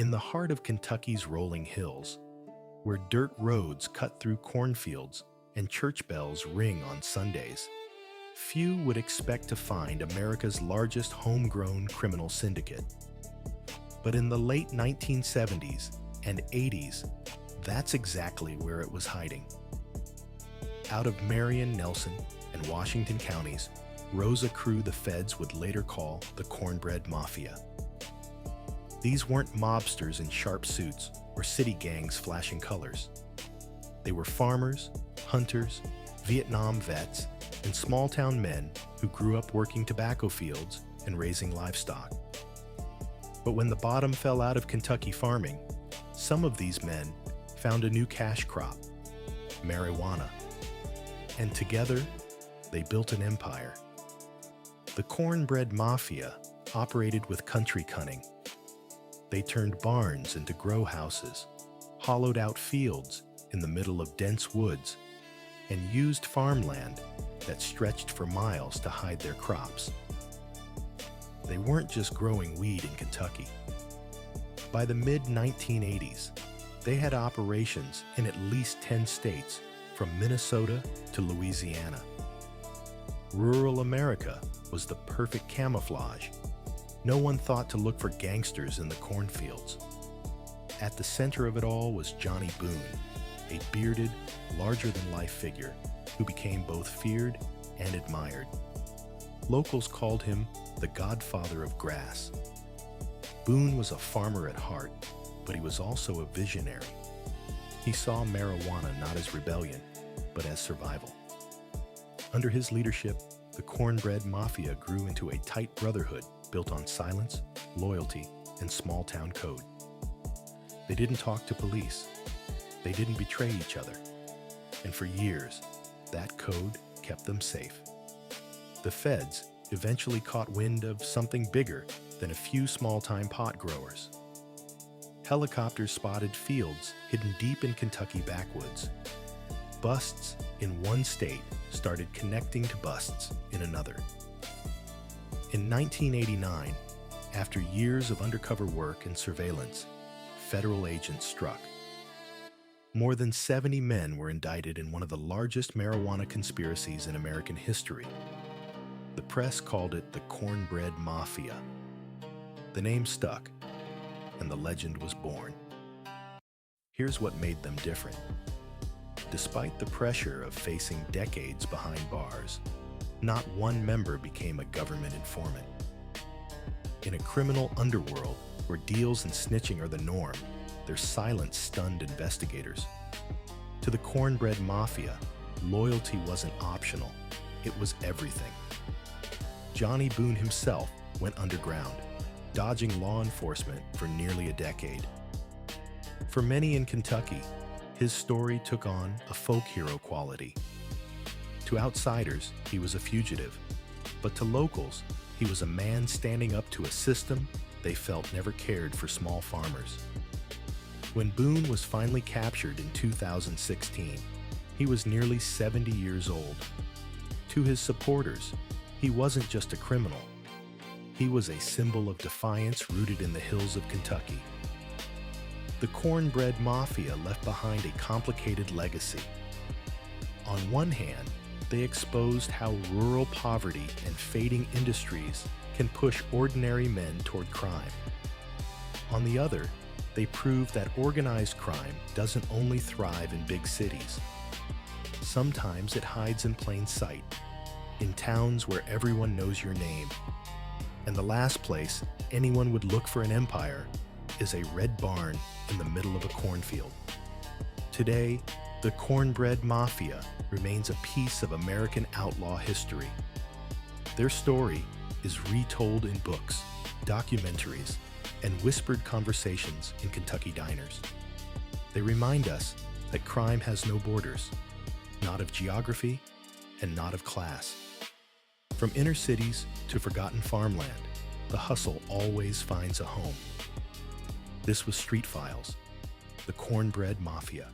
In the heart of Kentucky's rolling hills, where dirt roads cut through cornfields and church bells ring on Sundays, few would expect to find America's largest homegrown criminal syndicate. But in the late 1970s and 80s, that's exactly where it was hiding. Out of Marion, Nelson, and Washington counties rose a crew the feds would later call the Cornbread Mafia. These weren't mobsters in sharp suits or city gangs flashing colors. They were farmers, hunters, Vietnam vets, and small-town men who grew up working tobacco fields and raising livestock. But when the bottom fell out of Kentucky farming, some of these men found a new cash crop, marijuana. And together, they built an empire. The Cornbread Mafia operated with country cunning. They turned barns into grow houses, hollowed out fields in the middle of dense woods, and used farmland that stretched for miles to hide their crops. They weren't just growing weed in Kentucky. By the mid-1980s, they had operations in at least 10 states, from Minnesota to Louisiana. Rural America was the perfect camouflage. No one thought to look for gangsters in the cornfields. At the center of it all was Johnny Boone, a bearded, larger-than-life figure who became both feared and admired. Locals called him the Godfather of Grass. Boone was a farmer at heart, but he was also a visionary. He saw marijuana not as rebellion, but as survival. Under his leadership, the Cornbread Mafia grew into a tight brotherhood built on silence, loyalty, and small-town code. They didn't talk to police. They didn't betray each other. And for years, that code kept them safe. The feds eventually caught wind of something bigger than a few small-time pot growers. Helicopters spotted fields hidden deep in Kentucky backwoods. Busts in one state started connecting to busts in another. In 1989, after years of undercover work and surveillance, federal agents struck. More than 70 men were indicted in one of the largest marijuana conspiracies in American history. The press called it the Cornbread Mafia. The name stuck, and the legend was born. Here's what made them different. Despite the pressure of facing decades behind bars, not one member became a government informant. In a criminal underworld where deals and snitching are the norm, their silence stunned investigators. To the Cornbread Mafia, loyalty wasn't optional, it was everything. Johnny Boone himself went underground, dodging law enforcement for nearly a decade. For many in Kentucky, his story took on a folk hero quality. To outsiders, he was a fugitive, but to locals, he was a man standing up to a system they felt never cared for small farmers. When Boone was finally captured in 2016, he was nearly 70 years old. To his supporters, he wasn't just a criminal. He was a symbol of defiance rooted in the hills of Kentucky. The Cornbread Mafia left behind a complicated legacy. On one hand, they exposed how rural poverty and fading industries can push ordinary men toward crime. On the other, they proved that organized crime doesn't only thrive in big cities. Sometimes it hides in plain sight, in towns where everyone knows your name. And the last place anyone would look for an empire is a red barn in the middle of a cornfield. Today, the Cornbread Mafia remains a piece of American outlaw history. Their story is retold in books, documentaries, and whispered conversations in Kentucky diners. They remind us that crime has no borders, not of geography and not of class. From inner cities to forgotten farmland, the hustle always finds a home. This was Street Files, the Cornbread Mafia.